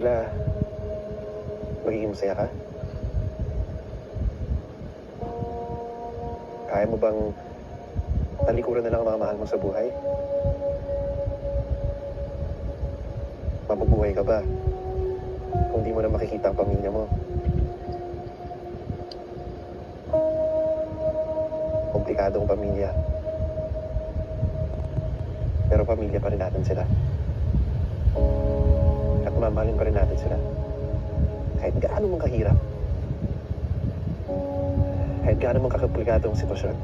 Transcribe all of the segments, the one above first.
Na magiging masaya ka? Kaya mo bang talikuran na lang ang mga mahal mo sa buhay? Mabubuhay ka ba kung di mo na makikita ang pamilya mo? Komplikadong pamilya. Pero pamilya pa rin natin sila. At mamahalin pa rin natin sila. Kahit gaano mong kahirap. Kahit gaano mong kakomplikadong sitwasyon.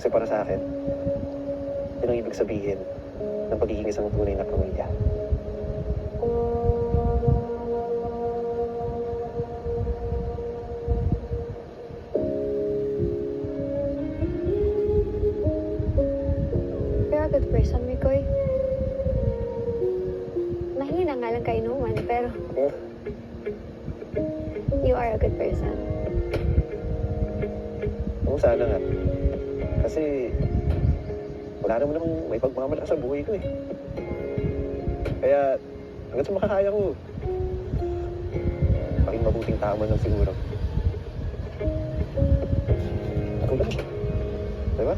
Kasi para sa akin, yun ang ibig sabihin ng pagiging isang tunay na pamilya. You're a good person, Mikoy. Mahina nga lang kainuman, pero you are a good person. Oo, sana nga. Kasi wala naman akong may pagmamalaki sa buhay ko eh. Kaya hanggat sa makakaya ko, maging mabuting tao man lang siguro. Ako lang. Diba?